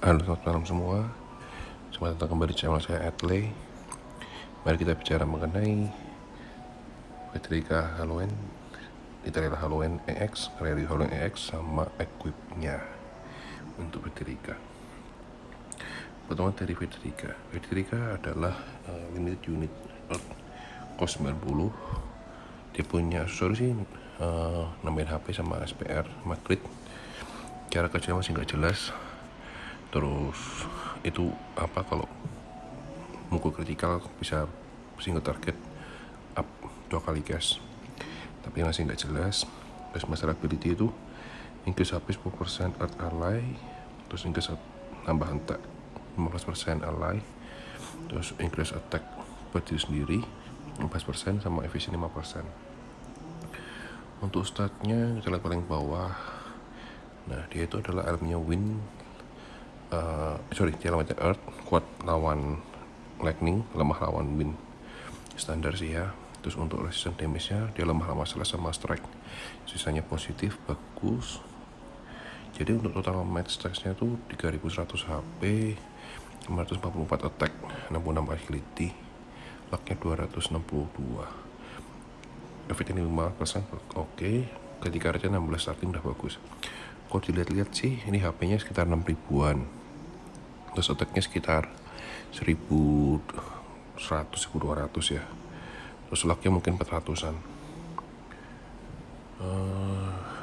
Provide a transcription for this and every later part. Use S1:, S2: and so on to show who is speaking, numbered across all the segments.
S1: Halo, selamat malam semua. Selamat datang kembali di channel saya, Adley. Mari kita bicara mengenai Federica Haloen, Italia Haloen EX, Rally Haloen EX, sama equipnya untuk Federica. Pertama dari Federica. Federica adalah limited unit cost 90. Dia punya aksesoris sih, nambahin HP sama SPR, sama grid. Cara kerjanya masih nggak jelas. Terus itu apa kalau mukul kritikal bisa single target up 2 kali gas, tapi masih nggak jelas. Terus masalah ability itu increase HP 10% earth ally, terus increase nambah attack 15% ally, terus increase attack buat diri sendiri 14% sama efisien 5%. Untuk statnya kita lihat paling bawah. Nah, dia itu adalah elemennya wind, dia elemennya earth, kuat lawan lightning, lemah lawan wind, standar sih ya. Terus untuk resistance damage-nya dia lemah masalah sama strike, sisanya positif, bagus. Jadi untuk total match stats-nya tuh 3100 HP, 544 attack, 66 agility, luck-nya 262, efeknya 5% oke. Ketika raja 16 starting udah bagus. Kalau dilihat-lihat sih ini HP-nya sekitar 6 ribuan, terus attack-nya sekitar 1100, 1200 ya. Terus luck-nya mungkin 400-an.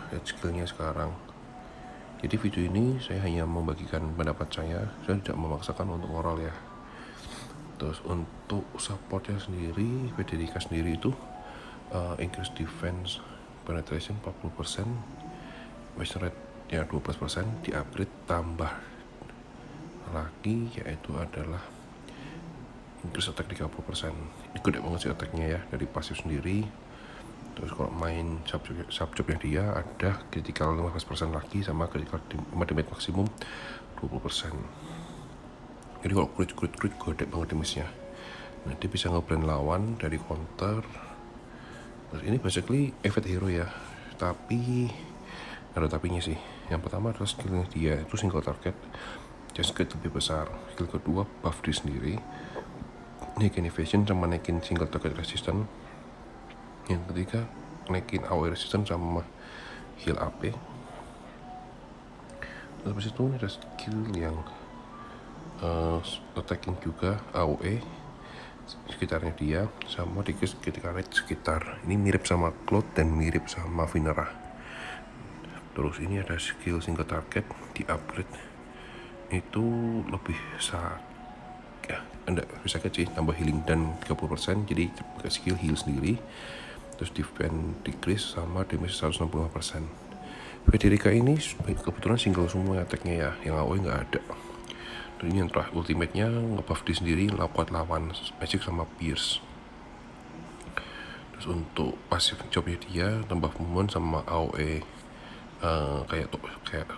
S1: Lihat skillnya sekarang. Jadi video ini saya hanya membagikan pendapat saya tidak memaksakan untuk moral ya. Terus untuk supportnya sendiri, Federica sendiri itu increase defense penetration 40%, waste rate ya 12%, di upgrade tambah lagi yaitu adalah increase attack 30%. Ini gede banget sih attacknya ya dari pasif sendiri. Terus kalau main subjobnya dia ada critical 15% lagi, sama critical damage maksimum 20%. Jadi kalau crit gede banget damage-nya. Nah, dia bisa nge-blend lawan dari counter. Terus ini basically effect hero ya, tapi ada tapinya sih. Yang pertama adalah skillnya dia itu single target, just get lebih besar. Skill kedua buff diri sendiri, naikin evasion sama naikin single target resistance. Yang ketiga naikin AoE resistance sama heal AP. Terus habis itu ada skill yang attacking juga AoE sekitarnya dia, sama dikit ketika rate sekitar. Ini mirip sama Cloud dan mirip sama Vinera. Terus ini ada skill single target di upgrade itu lebih ya enggak bisa sih, tambah healing dan 30%, jadi skill heal sendiri. Terus defense decrease sama damage 165%. Federica ini kebetulan single semua attack-nya ya, yang AoE nggak ada. Dan ini yang terakhir ultimate-nya ngebuff di sendiri, kuat lawan magic sama pierce. Terus untuk pasif jobnya dia tambah movement sama AoE kayak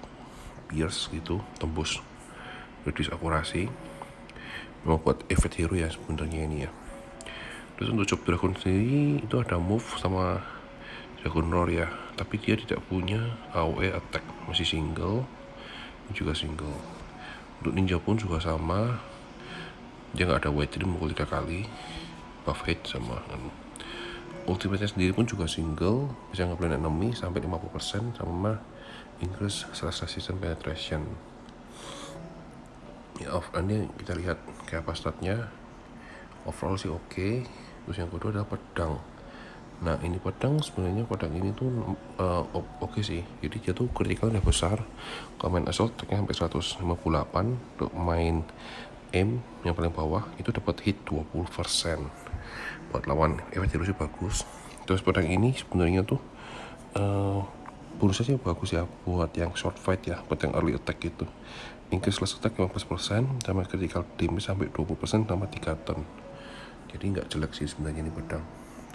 S1: pierce gitu, tembus, reduce akurasi. Memang buat effect hero ya sebenarnya ini ya. Terus untuk job dragon sendiri itu ada move sama dragon roar ya, tapi dia tidak punya AoE attack, masih single. Ini juga single. Untuk ninja pun juga sama, dia nggak ada weight, jadi mukul 3 kali, buff hit sama ultimate-nya sendiri pun juga single, bisa nge-blend enemy sampai 50%, sama increase slash resistance penetration. Ya off-endnya kita lihat kayak apa statnya. Overall sih oke. Terus yang kedua adalah pedang. Nah ini pedang sebenarnya ini tuh oke sih. Jadi dia tuh critical-nya besar. Kalau main assault attack-nya sampai 158. Untuk main aim yang paling bawah itu dapat hit 20%. Buat lawan efek hero sih bagus. Terus pedang ini sebenarnya tuh bonusnya sih bagus ya buat yang short fight ya, buat yang early attack gitu. Increase slash attack 15%, sama critical damage sampai 20%, sama 3 ton. Jadi nggak jelek sih sebenarnya ini pedang,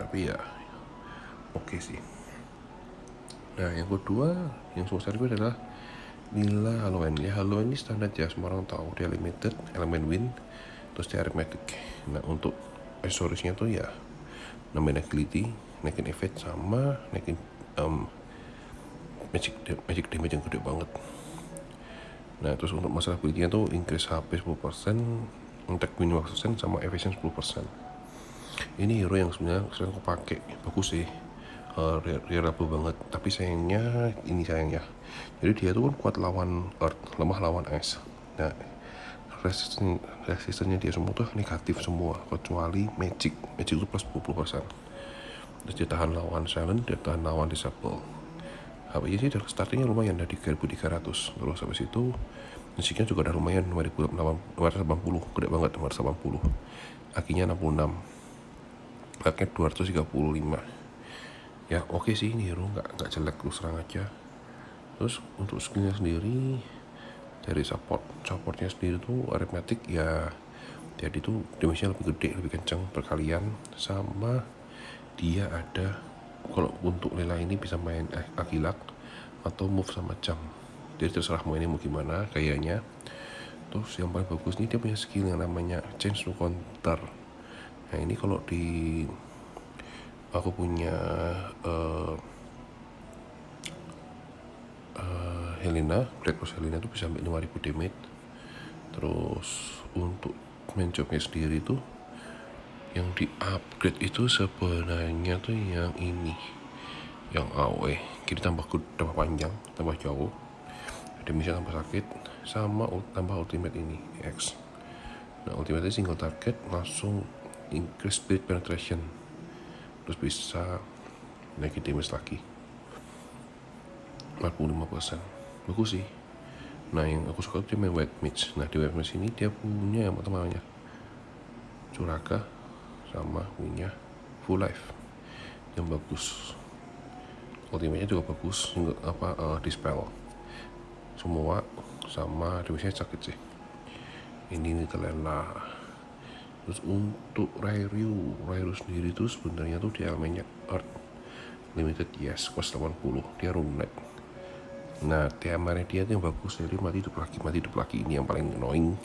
S1: tapi ya oke sih. Nah yang kedua yang susah gue adalah Lila Haloen. Ya Haloen ini standar ya, semua orang tahu dia limited, elemen wind, terus dia arithmetic. Nah untuk aksesorisnya tuh ya nambahin agility, naikin effect, sama naikin magic damage yang gede banget. Nah terus untuk masalah build-nya tuh increase HP 10%, attack win 5%, sama efficient 10%. Ini hero yang sebenarnya sering aku pakai, bagus sih, reliable banget. Tapi sayangnya, jadi dia tuh kan kuat lawan earth, lemah lawan ice. Nah resistennya dia semua tuh negatif semua kecuali magic itu plus 20%. Terus dia tahan lawan silent, dia tahan lawan disable. HP-nya sih startingnya lumayan dari 3.300. Terus habis itu musiknya juga udah lumayan 580, gede banget 580. Akinya 66, raknya 235. Ya oke sih, ini hero nggak jelek, terus serang aja. Terus untuk skillnya sendiri, dari supportnya sendiri tuh arithmetic ya, jadi tuh damage-nya lebih gede, lebih kenceng perkalian. Sama dia ada, kalau untuk Lela ini bisa main akilak atau move sama jam, jadi terserah mau ini mau gimana kayaknya. Terus yang paling bagus nih, dia punya skill yang namanya change to counter. Nah ini kalau di aku punya Helena, Black Rose Helena tuh bisa sampai 5000 damage. Terus untuk main jobnya sendiri tuh yang di upgrade itu sebenarnya tuh yang ini, yang AOE, jadi tambah panjang, tambah jauh, damage tambah sakit, sama tambah ultimate ini X. Nah ultimate ini single target langsung increase speed penetration, terus bisa naikin damage lagi 45%. Bagus sih. Nah yang aku suka tuh dia main White Mage. Nah di White Mage ini dia punya yang namanya Curaga, sama punya Full Life yang bagus. Ultimate-nya juga bagus, dispel semua, sama damage-nya sakit sih. Ini Lela. Terus untuk Rairu sendiri tuh sebenarnya tuh dia elemennya Earth, limited yes, cost 80, dia runlet. Nah TMR dia tuh yang bagus, jadi mati hidup lagi, ini yang paling annoying.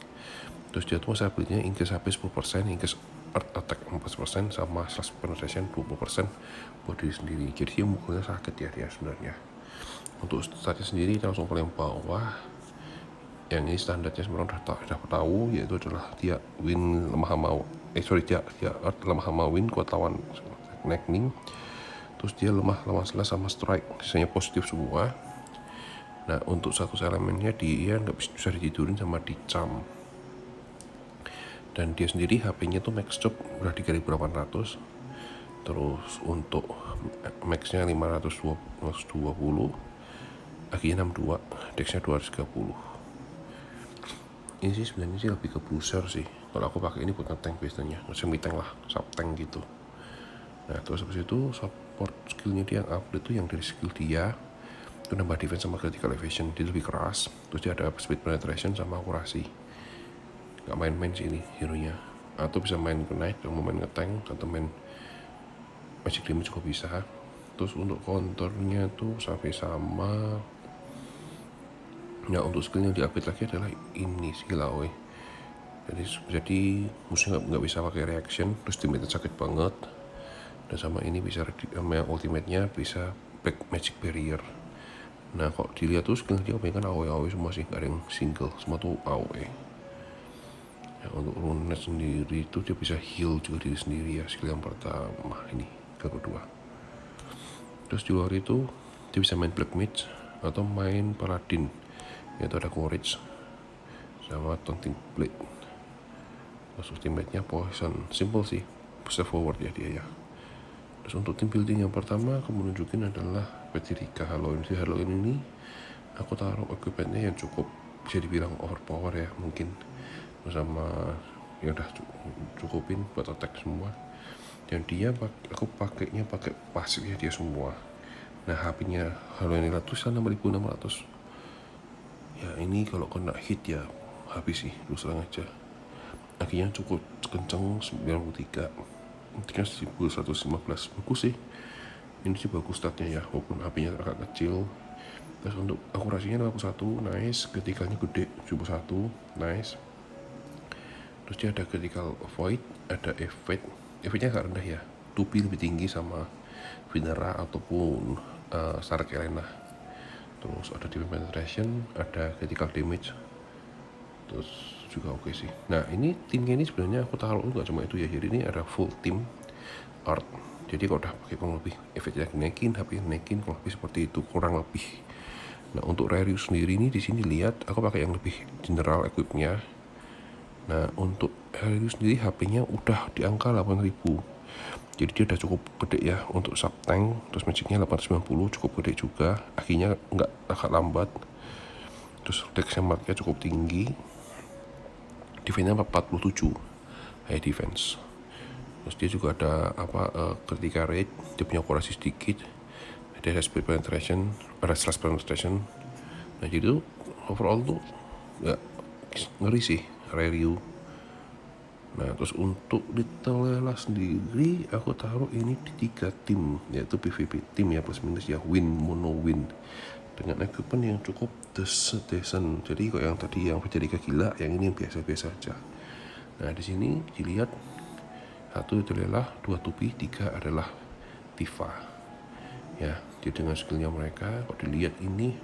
S1: Terus dia tuh masa belinya increase HP 10%, increase earth attack 4%, sama slash penetration 20% buat diri sendiri. Jadi dia mukulnya sakit ya dia sebenarnya. Untuk statnya sendiri kita langsung paling bawah, yang ini standarnya sebenarnya udah tahu, yaitu adalah dia win lemah sama dia earth lemah sama win kuat lawan lightning. Terus dia lemah lawan slash sama strike, sisanya positif semua. Nah untuk satu elemennya dia nggak bisa ditidurin sama dicam. Dan dia sendiri HP-nya tuh max job udah 3800. Terus untuk max-nya 520, akinya 62, dex-nya 230. Ini sih sebenarnya sih lebih ke booster sih. Kalau aku pakai ini buat nge-tank biasanya, semi tank lah, sub tank gitu. Nah terus habis itu support skillnya dia yang upgrade tuh yang dari skill dia itu nambah defense sama critical evasion, dia lebih keras. Terus dia ada speed penetration sama akurasi. Gak main-main sih ini hero nya, atau bisa main knight kalau mau main nge-tank, atau main magic damage juga bisa. Terus untuk counternya tuh sampai sama. Nah untuk skill yang di-upgrade lagi adalah ini skill AOE. Jadi musuhnya nggak bisa pakai reaction, terus damage sakit banget. Dan sama ini bisa sama ultimate-nya bisa break magic barrier. Nah kok dilihat tuh skill dia kan AOE semua sih, gak ada yang single, semua tuh AOE. Ya, untuk runet sendiri itu dia bisa heal juga diri sendiri ya, skill yang pertama ini, skill kedua. Terus di luar itu dia bisa main black mage atau main paladin, yaitu ada courage sama taunting blade. Terus ultimate-nya poison, simple sih, step forward ya dia ya. Terus untuk tim building yang pertama aku menunjukin adalah Petirika Halloween. Si Halloween ini aku taruh equipmentnya yang cukup bisa dibilang overpower ya mungkin, sama yang udah cukupin buat attack semua. Dan dia aku pakainya pakai pasif ya dia semua. Nah HP-nya Halloween 6600. Ya ini kalau kena hit ya habis sih, terus terang aja. Akhirnya cukup kenceng 93, intinya 1115. Bagus sih, ini sih bagus statnya ya, walaupun HP-nya agak kecil. Terus untuk akurasinya 51, nice. Kritikalnya gede, 71, nice. Terus dia ada critical void, ada efeknya agak rendah ya, tupi lebih tinggi sama Vinera ataupun Stark Elena. Terus ada defense penetration, ada critical damage terus juga oke sih. Nah ini timnya ini sebenarnya aku taruh nggak cuma itu ya, jadi ini ada full tim art. Jadi kalau udah pakai kurang lebih efeknya naikin, HP naikin kurang lebih seperti itu kurang lebih. Nah untuk review sendiri ini di sini lihat aku pakai yang lebih general equipnya. Nah untuk review sendiri HP-nya udah di angka 8000. Jadi dia udah cukup gede ya untuk sub tank. Terus magicnya 890 cukup gede juga. Akinya nggak agak lambat. Terus dex marknya cukup tinggi. Defense-nya 47 high defense. Terus dia juga ada critical rate, dia punya akurasi sedikit, ada speed penetration, ada slash penetration. Nah jadi tuh overall tuh nggak ngeri sih review. Nah terus untuk detail lela sendiri aku taruh ini di 3 tim, yaitu PvP tim ya plus minus ya, win mono win dengan equipment yang cukup decent. Jadi kok yang tadi yang menjadi gila, yang ini biasa-biasa aja. Nah di sini dilihat 1 itu lelah, 2 tupi, 3 adalah Tifa. Ya, jadi dengan skillnya mereka, kalau dilihat ini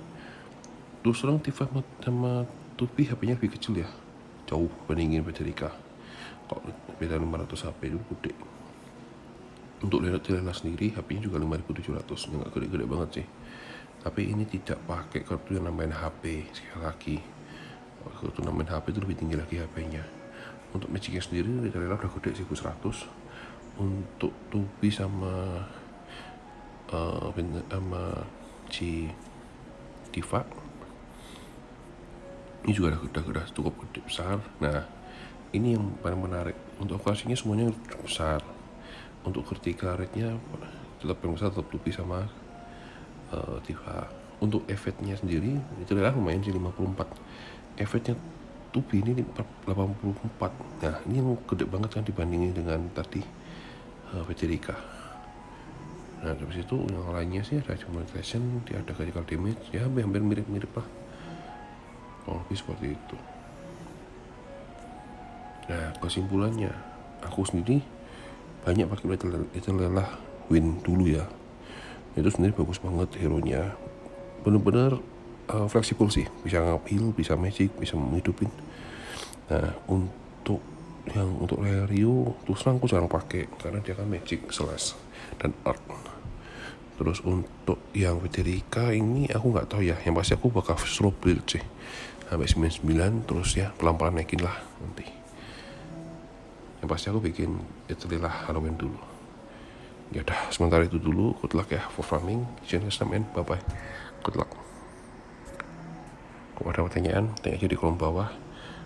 S1: terus terang Tifa sama tupi HP-nya lebih kecil ya, jauh bandingin Federica. Kalau beda 500 HP itu gede. Untuk lelah sendiri HP-nya juga 5700, nggak gede-gede banget sih. Tapi ini tidak pakai kartu yang nambahin HP. Sekali lagi, kartu nambahin HP itu lebih tinggi lagi HP-nya. Untuk magicnya sendiri lelah udah gede 1100. Untuk tubi sama si Diva ini juga udah cukup gede besar. Nah ini yang paling menarik, untuk operasinya semuanya besar. Untuk critical rate-nya tetap yang besar, tetap tubi sama Diva. Untuk efeknya sendiri itu adalah lumayan sih 54. Efeknya tubi ini 84. Nah ini yang gede banget kan dibandingin dengan tadi Federica. Nah habis itu yang lainnya sih ada penetration, dia ada critical damage, ya hampir mirip-mirip lah, kurang lebih seperti itu. Nah kesimpulannya, aku sendiri banyak pakai itu lelah win dulu ya. Itu sendiri bagus banget hero nya, bener-bener fleksibel sih, bisa nge-heal, bisa magic, bisa menghidupin. Nah untuk Ryu terus terang aku jarang pakai karena dia kan magic, slash, dan art. Terus untuk yang Federica ini aku nggak tahu ya, yang pasti aku bakal slow build sih sampai 99, terus ya pelan-pelan naikin lah nanti. Yang pasti aku bikin itu lah Halloween dulu. Ya udah sementara itu dulu, good luck ya for farming. Jangan kesamaan, bye bye, good luck. Kalau ada pertanyaan tanya aja di kolom bawah.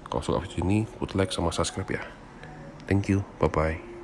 S1: Kalau suka video ini good like sama subscribe ya. Thank you, bye bye.